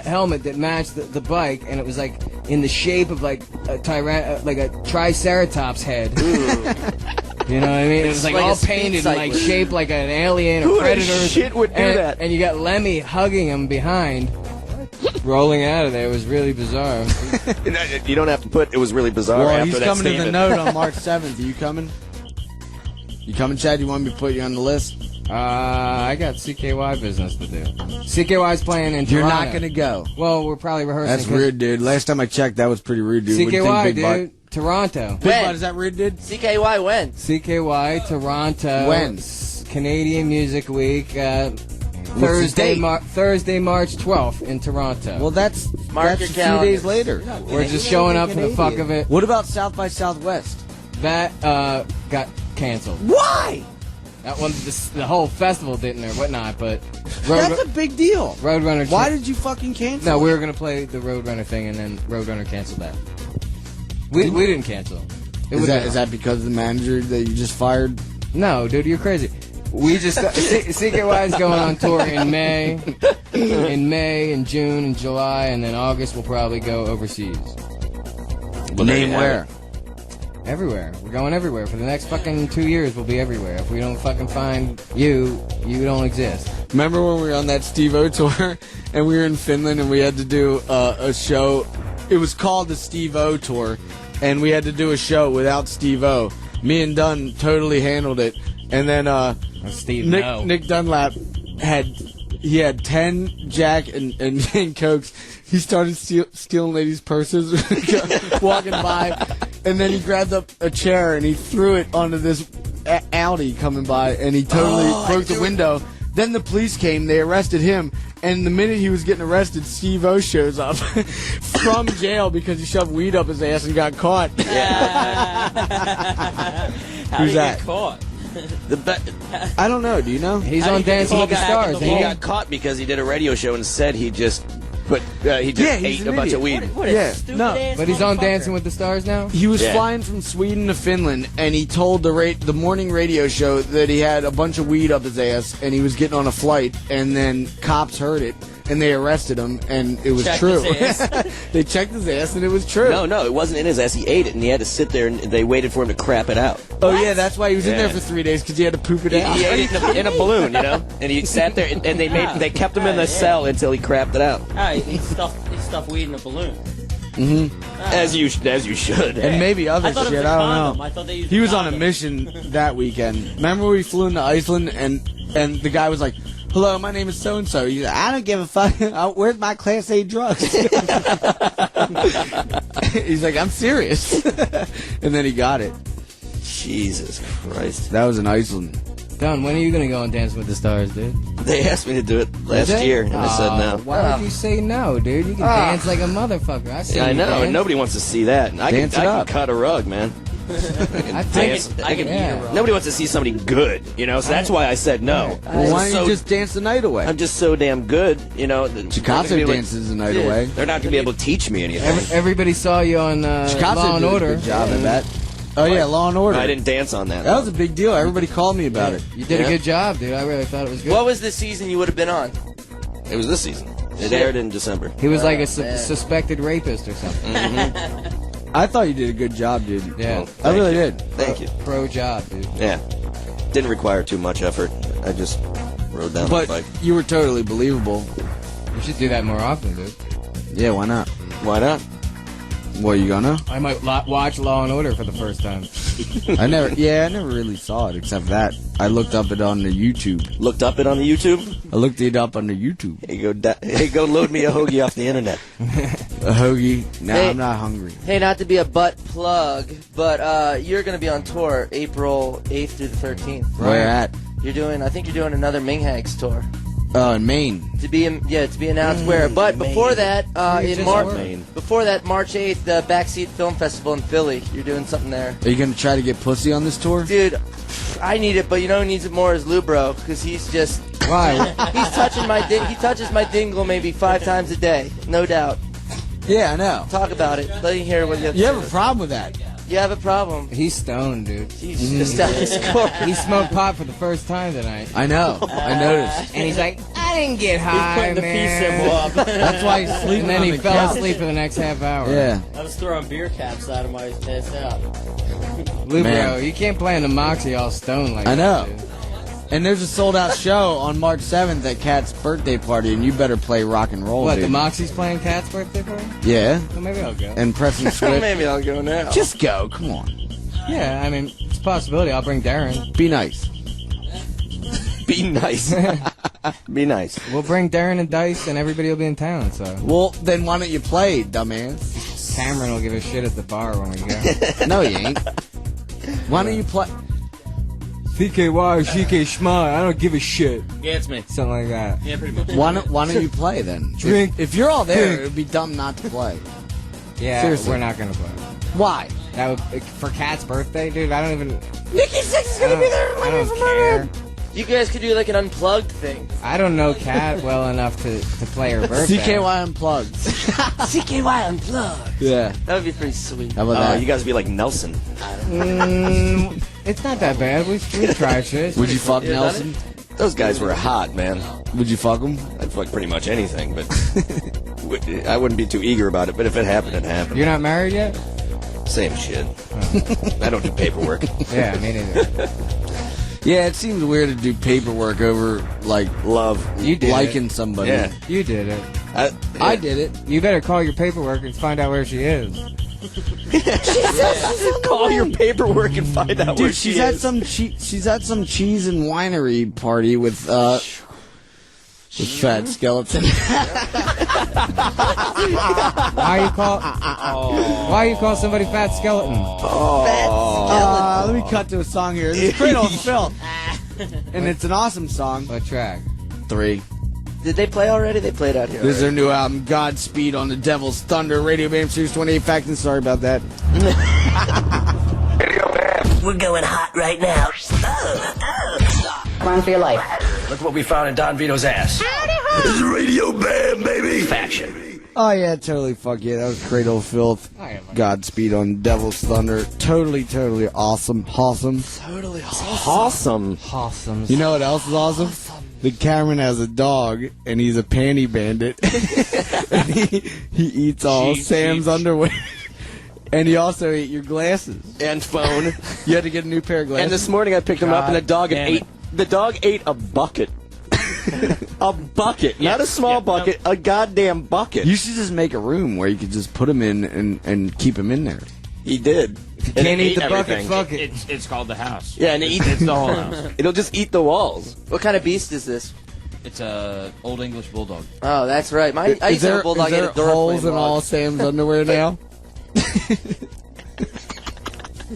helmet that matched the bike, and it was like in the shape of like a like a Triceratops head. You know what I mean? It was like like all a speed painted and like cyclist. shaped like an alien or Who the predator. shit would do and, that? And you got Lemmy hugging him behind. rolling out of there. It was really bizarre. You don't have to put it was really bizarre Well, after he's that coming to the statement. note on March 7th. Are you coming? You coming, Chad? You want me to put you on the list? I got CKY business to do. CKY's playing in Toronto. You're not going to go. Well, we're probably rehearsing. That's rude, dude. Last time I checked, that was pretty rude, dude. What do you think, CKY, Big Butt? dude. Toronto. Big Butt, is that rude, dude? CKY when? CKY, Toronto. When? Canadian Music Week. Thursday, March 12th in Toronto. Well, that's Mark your a few calendars. days later. We're just showing up for the fuck of it. What about South by Southwest? That got canceled. Why? That one, the whole festival didn't or whatnot, but That's a big deal. Roadrunner. Why did you fucking cancel? No, we were gonna play the Roadrunner thing, and then Roadrunner canceled that. We didn't cancel. Is that because of the manager that you just fired? No, dude, you're crazy. We just CKY is going on tour in May, in June, and July, and then August we'll probably go overseas. Name where? Everywhere. We're going everywhere. For the next fucking 2 years, we'll be everywhere. If we don't fucking find you, you don't exist. Remember when we were on that Steve-O tour and we were in Finland and we had to do a show? It was called the Steve-O tour, and we had to do a show without Steve-O. Me and Dunn totally handled it, and then Nick Dunlap had 10 Jack and Cokes. He started stealing ladies' purses, walking by, and then he grabbed up a chair and he threw it onto this Audi coming by, and he totally broke the window. Then the police came, they arrested him, and the minute he was getting arrested, Steve-O shows up from jail because he shoved weed up his ass and got caught. How Who's did he that? get caught? I don't know. Do you know? He's on Dancing with the Stars. He got caught because he did a radio show and said he just ate a bunch of weed. What a stupid ass But he's on motherfucker. Dancing with the Stars now? He was flying from Sweden to Finland, and he told the morning radio show that he had a bunch of weed up his ass, and he was getting on a flight, and then cops heard it, and they arrested him, and it was Checked true. his ass. They checked his ass, and it was true. No, it wasn't in his ass. He ate it, and he had to sit there, and they waited for him to crap it out. Oh, yeah, that's why he was in there for 3 days, because he had to poop it out. He ate it in a balloon, and he sat there, and they kept him in the cell until he crapped it out. He stuffed weed in a balloon. Mm-hmm. As you should. And maybe other I thought it shit, was a I condom. don't know. I thought they used He a was on a condom. mission that weekend. Remember we flew into Iceland, and the guy was like, "Hello, my name is so-and-so." He's like, "I don't give a fuck. Where's my Class A drugs?" He's like, "I'm serious." And then he got it. Jesus Christ. That was in Iceland. Don, when are you going to go on Dancing with the Stars, dude? They asked me to do it last year, and I said no. Why did you say no, dude? You can dance like a motherfucker. I know, and nobody wants to see that. I can cut a rug, man. I can eat a rug. Nobody wants to see somebody good, so that's why I said no. Well, why don't you just dance the night away? I'm just so damn good, Jocasso dances the night away. They're not going to be able to teach me anything. Everybody saw you on Jocasso Law and did Order. a good job at that. Oh, yeah, Law and Order. I didn't dance on that. That was a big deal. Everybody called me about it. You did a good job, dude. I really thought it was good. What was the season you would have been on? It was this season. It aired in December. He was like a suspected rapist or something. Mm-hmm. I thought you did a good job, dude. Yeah. I really did. Thank you. Pro job, dude. Yeah. Didn't require too much effort. I just rode down But the bike. you were totally believable. You should do that more often, dude. Yeah, why not? Why not? What, you gonna? I might watch Law and Order for the first time. I never really saw it except that. I looked up it on the YouTube. Looked up it on the YouTube? I looked it up on the YouTube. Hey, go load me a hoagie off the internet. A hoagie? No, Hey. I'm not hungry. Hey, not to be a butt plug, but you're going to be on tour April 8th through the 13th. Where at? I think you're doing another Minghags tour. In Maine. To be announced where. But before that, before that, March 8th, the Backseat Film Festival in Philly. You're doing something there. Are you gonna try to get pussy on this tour? Dude, I need it, but you know who needs it more is Lubro, because he's just... Why? He touches my dingle maybe 5 times a day, no doubt. Yeah, I know. Talk about it. Let me hear what you have to You say. have a problem with that? You have a problem. He's stoned, dude. He's just out of his core. He smoked pot for the first time tonight. I know. I noticed. And he's like, I didn't get high, putting the man. peace symbol up. That's why he's sleeping And then on he the fell couch. asleep for the next half hour. Yeah. I was throwing beer caps out of my ass out. Lou, Man. bro, you can't play in the Moxie all stoned like I that, know. dude. And there's a sold-out show on March 7th at Kat's birthday party, and you better play rock and roll. What, dude. the Moxie's playing Kat's birthday party? Yeah. Well, maybe I'll go. And Preston Swift. Maybe I'll go now. Just go. Come on. Yeah, I mean, it's a possibility. I'll bring Darren. Be nice. Be nice. Be nice. We'll bring Darren and Dice, and everybody will be in town, so. Well, then why don't you play, dumbass? Cameron will give a shit at the bar when we go. No, he ain't. Why don't you play? CKY, CK Schma, I don't give a shit. Yeah, it's me. Something like that. Yeah, pretty much. Why don't you play then? Drink. If you're all there, Drink. it would be dumb not to play. Yeah, Seriously. we're not gonna play. Why? That would, for Kat's birthday, dude, I don't even... Nikki Six is gonna be there. I don't care. You guys could do like an unplugged thing. I don't know Kat well enough to play her birthday. CKY Unplugged. CKY Unplugged. Yeah. That would be pretty sweet. How about that? You guys would be like Nelson. It's not that bad. We tried shit. Would you fuck Nelson? Those guys were hot, man. Would you fuck him? I'd fuck pretty much anything, but I wouldn't be too eager about it. But if it happened, it happened. You're not married yet? Same shit. I don't do paperwork. Yeah, me neither. Yeah, it seems weird to do paperwork over, like, love. You did liking it. somebody. Yeah. You did it. I did it. You better call your paperwork and find out where she is. Call your paperwork and find out where Dude, she she's at is. she's at some cheese and winery party with Fat Skeleton. Why you call somebody Fat Skeleton? Let me cut to a song here. This is Cradle of Filth. And it's an awesome song. What track? 3. Did they play already? They played out here. This is their new album, Godspeed on the Devil's Thunder. Radio Bam Series 28 Facton. Sorry about that. We're going hot right now. Run for your life. Look what we found in Don Vito's ass. This is Radio Bam, baby. Faction. Oh, yeah, totally. Fuck yeah. That was Cradle of Filth. Godspeed on Devil's Thunder. Totally, totally awesome. Awesome. Totally awesome. Awesome. You know what else is awesome? The Cameron has a dog, and he's a panty bandit. And he eats all Sam's underwear. And he also ate your glasses. And phone. You had to get a new pair of glasses. And this morning I picked him up, and the dog ate a bucket. A bucket. Not a small bucket, a goddamn bucket. You should just make a room where you could just put him in and keep him in there. He did. Can't eat the bucket, fuck it. It's called the house. Yeah, and it's the whole house. It'll just eat the walls. What kind of beast is this? It's a old English bulldog. Oh, that's right. I used to have a bulldog. Is there ate a door holes flame in all log. Sam's underwear now?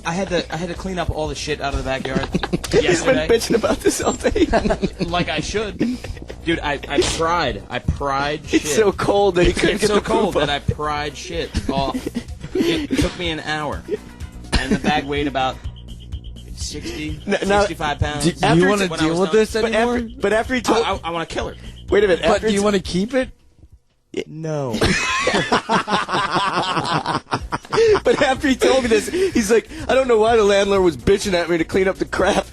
I had to clean up all the shit out of the backyard He's been yesterday. bitching about this all day. Like I should. Dude, I pried shit. It's so cold that he couldn't It's get so the cold poop that off. I pried shit off. It took me an hour. And the bag weighed about 60, Now- 65 pounds. Do you want to When I deal was with done. this anymore? But after he told... I want to kill her. Wait a minute. But After do you he- want to keep it? No. But after he told me this, he's like, I don't know why the landlord was bitching at me to clean up the crap.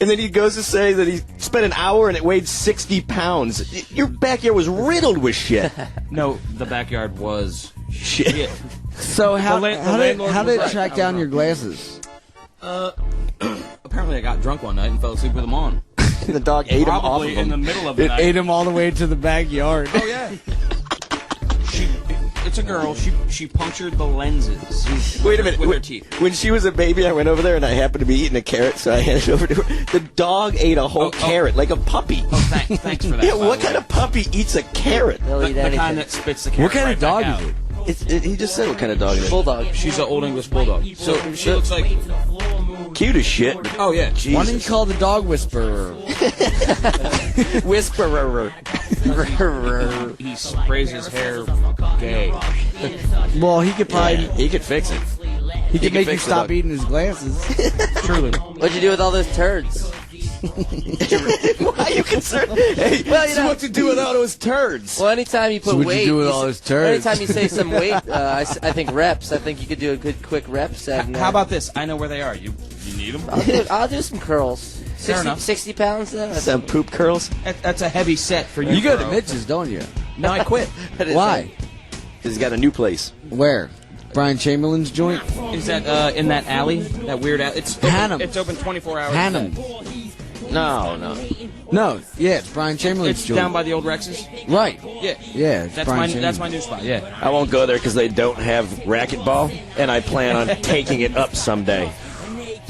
And then he goes to say that he spent an hour and it weighed 60 pounds. Your backyard was riddled with shit. No, the backyard was Shit. So how The did landlord how was did it right. track I down was your glasses? Apparently I got drunk one night and fell asleep with them on. The dog ate him off of Probably in the him. middle of the It night. ate him all the way to the backyard. Oh, yeah. It's a girl. She punctured the lenses. Wait a minute. With her teeth. When she was a baby, I went over there and I happened to be eating a carrot, so I handed it over to her. The dog ate a whole carrot, like a puppy. Oh, thanks for that. Yeah, by what the kind way. of puppy eats a carrot? They'll eat The anything. kind that spits the carrot What kind right of dog back is out. it? He just said what kind of dog it is. Bulldog. She's an old English bulldog. So she looks like. Cute as shit. Oh yeah. Why don't you call the dog whisperer? Whisperer. He sprays his hair gay. Well, he could probably He could fix it. he could make you fix the stop dog. eating his glasses. Truly. What'd you do with all those turds? Why are you concerned? Hey, Well, you so know- what to do with all those turds? Well, anytime you put So what'd you weight, do with you all s- those turds? Anytime you say some weight, I think reps. I think you could do a good quick rep set. How about this? I know where they are. You need them? I'll do some curls. 60, enough. 60 pounds then? Some poop curls? That's a heavy set for you. You go to bro. Mitch's, don't you? No, I quit. Why? Because he's got a new place. Where? Brian Chamberlain's joint? Is that in that alley? That weird alley? It's open, Hannum. It's open 24 hours. a Hannum. day. No, yeah, it's Brian Chamberlain's It's joint. down by the old Rex's? Right. Yeah. Yeah, it's That's Brian my Chamberlain. new spot, yeah. I won't go there because they don't have racquetball, and I plan on taking it up someday.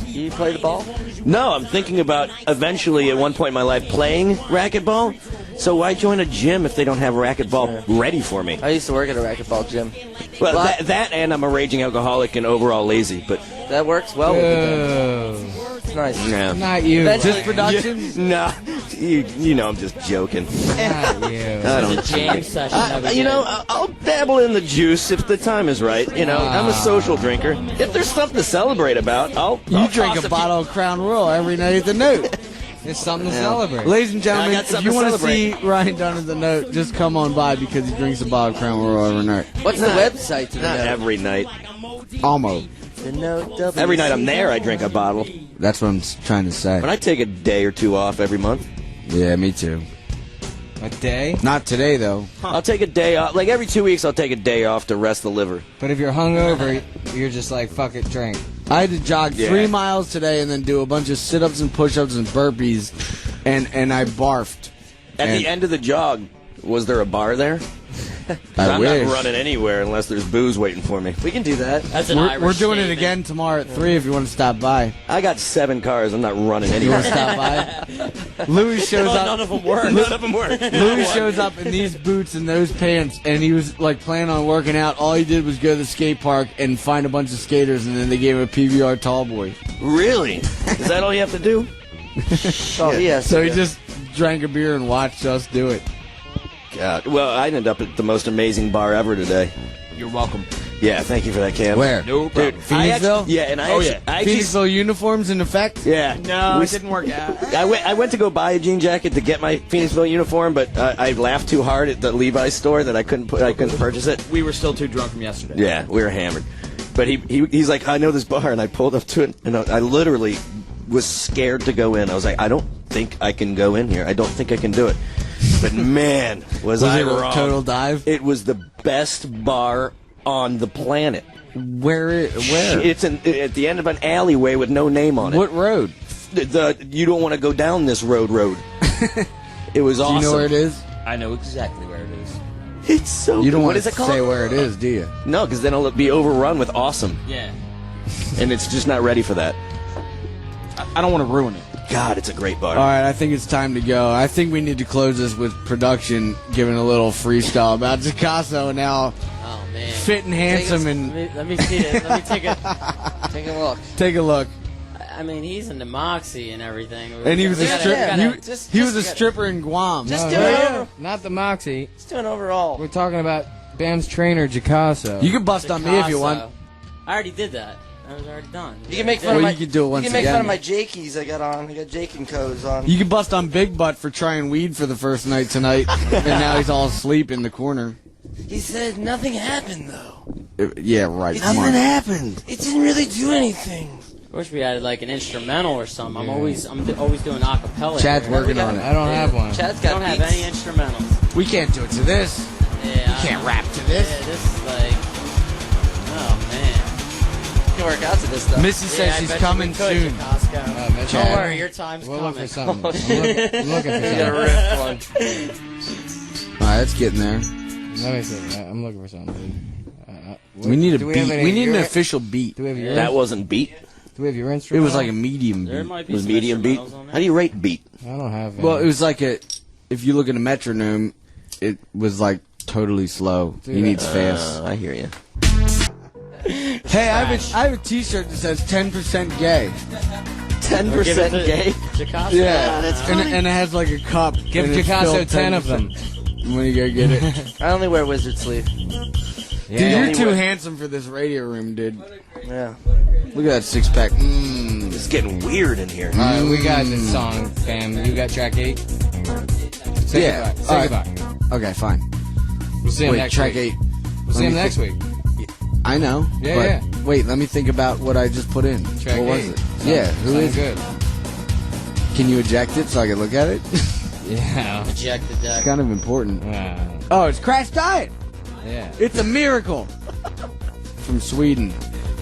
You play the ball? No, I'm thinking about eventually at one point in my life playing racquetball. So why join a gym if they don't have racquetball ready for me? I used to work at a racquetball gym. Well, that and I'm a raging alcoholic and overall lazy, but that works well with the gym. It's nice. yeah. Not you. Just production? Nah, you know I'm just joking. Not you. I don't. Jam session. You know, I'll dabble in the juice if the time is right. You know, I'm a social drinker. If there's something to celebrate about, I'll drink toss a bottle of Crown Royal every night at the Note. It's something to celebrate. Ladies and gentlemen, I got if something you to want to celebrate. see Ryan Dunn at the Note, just come on by because he drinks a bottle of Crown Royal every night. What's the website to the Not Note? every night. Almost. The Note WC. Every night I'm there, I drink a bottle. That's what I'm trying to say. But I take a day or two off every month. Yeah, me too. A day? Not today, though. I'll take a day off. Like every 2 weeks, I'll take a day off to rest the liver. But if you're hungover, you're just like, fuck it, drink. I had to jog Yeah. 3 miles today and then do a bunch of sit-ups and push-ups and burpees, and I barfed. At the end of the jog, was there a bar there? I I'm wish. not running anywhere unless there's booze waiting for me. We can do that. That's an We're Irish doing it statement. again tomorrow at 3 if you want to stop by. I got 7 cars. I'm not running You anywhere. want to stop by? Louis shows up. None of them work. None of them work. Louis shows up in these boots and those pants, and he was like planning on working out. All he did was go to the skate park and find a bunch of skaters, and then they gave him a PBR tall boy. Really? Is that all you have to do? Oh, yes. So he just drank a beer and watched us do it. God. Well, I ended up at the most amazing bar ever today. You're welcome. Yeah, thank you for that, Cam. Where? No problem. Dude, Phoenixville? Yeah, and I Oh, actually, yeah. I actually, Phoenixville uniforms in effect? yeah. No, We it didn't work out. I went to go buy a jean jacket to get my Phoenixville uniform, but I laughed too hard at the Levi's store that I couldn't purchase it. We were still too drunk from yesterday. Yeah, we were hammered. But he's like, I know this bar, and I pulled up to it, and I literally was scared to go in. I was like, I don't think I can go in here. I don't think I can do it. But man, was I it a wrong. total dive? It was the best bar on the planet. Where? It's at the end of an alleyway with no name on it. What road? You don't want to go down this road. It was awesome. Do you know where it is? I know exactly where it is. It's so You don't good. want What to is it called? say where it is, do you? No, because then it'll be overrun with awesome. Yeah. And it's just not ready for that. I don't want to ruin it. God, it's a great bar. All right, I think it's time to go. I think we need to close this with production, giving a little freestyle about Jocasso and how Oh man. fit and handsome and Let me see it. Let me take a Take a look. take a look. I mean, he's into Moxie and everything. And he was a We gotta- strip. we gotta- He was a stripper in Guam. Just No, do no, it no, over. not the Moxie. Just do an overall. We're talking about Bam's trainer, Jocasso. You can bust on me if you want. Jocasso. I already did that. That was already done. You can make fun Well, of my. you can do it once You can make again. fun of my Jakies I got on. I got Jake and Co's on. You can bust on Big Butt for trying weed for the first night tonight, and now he's all asleep in the corner. He said nothing happened though. Yeah, right. Come on. happened. It didn't really do anything. I wish we had like an instrumental or something. I'm always doing acapella. Chad's here. working on it. I don't have one. Chad's I got don't have beats. any instrumentals. We can't do it to this. Yeah. You can't rap to this. Yeah, this is like. Oh man. You can work out to this stuff. Missy says Yeah, I she's bet you coming we could, soon. Jocasso. Mitch, Don't Chad. worry, your time's We'll coming. look for something. I'm looking for You got a something. riff one. All right, it's getting there. Let me see. I'm looking for something. We need a Do we beat. have any- We need an your- official beat. Do we have your? That wasn't beat. Do we have your It instrument? was like a medium There beat. might It be was some medium beat. instrumentals on How there. do you rate beat? I don't have. Well, it was like a. If you look at a metronome, it was like totally slow. He needs fast. I hear you. Hey, I have a T-shirt that says 10% gay. 10% gay. Jocasso. Yeah, that's and, funny. and it has like a cup. Give and it's Jocasso filled 10 of 10%. them. When you go get it. I only wear wizard sleeve. Dude, you're too handsome for this radio room, dude. Yeah. Look at that six-pack. Mmm. It's getting weird in here. All right, we got this song, Bam. You got track 8. Say Yeah. goodbye. Say All goodbye. Okay, fine. We'll see him Wait, next track week. 8. We'll see him next week. I know. Yeah, but yeah. Wait, let me think about what I just put in. Track what was 8. it? Yeah, who Sound is good? it? Can you eject it so I can look at it? Yeah. Eject the deck. It's kind of important. Wow. Oh, it's Crash Diet. Yeah. It's a miracle. From Sweden.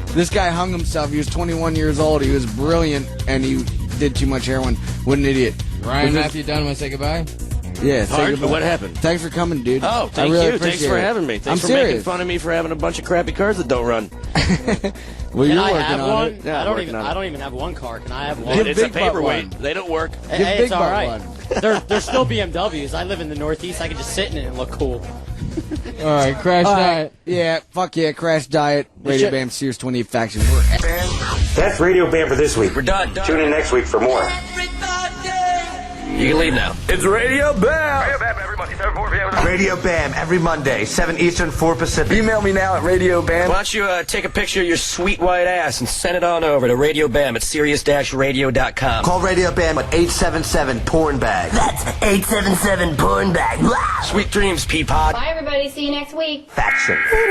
This guy hung himself. He was 21 years old. He was brilliant, and he did too much heroin. What an idiot. Ryan Matthew Dunn, want to say goodbye? Yeah, say Hard, goodbye. but what happened? Thanks for coming, dude. Oh, thank I really you. Thanks for having me. Thanks I'm for making serious. fun of me for having a bunch of crappy cars that don't run. Well, Can you're I working have on one? it. Yeah, I working on it. don't even have one car. Can I have one? Give It's a Big Butt paperweight. one. They don't work. Hey, Give it's Big all Butt right. one. They're still BMWs. I live in the Northeast. I can just sit in it and look cool. All right, Crash All right. Diet. Yeah, fuck yeah, Crash Diet, Radio Bam, Sears 28 Faction. We're That's Radio Bam for this week. We're done. Tune in next week for more. You can leave now. It's Radio Bam. Radio Bam every Monday, 7 Eastern, 4 Pacific. Email me now at Radio Bam. Why don't you take a picture of your sweet white ass and send it on over to Radio Bam at Sirius-Radio.com. Call Radio Bam at 877-PORN-BAG. That's 877 porn bag. Sweet dreams, Peapod. Bye, everybody. See you next week. Faction.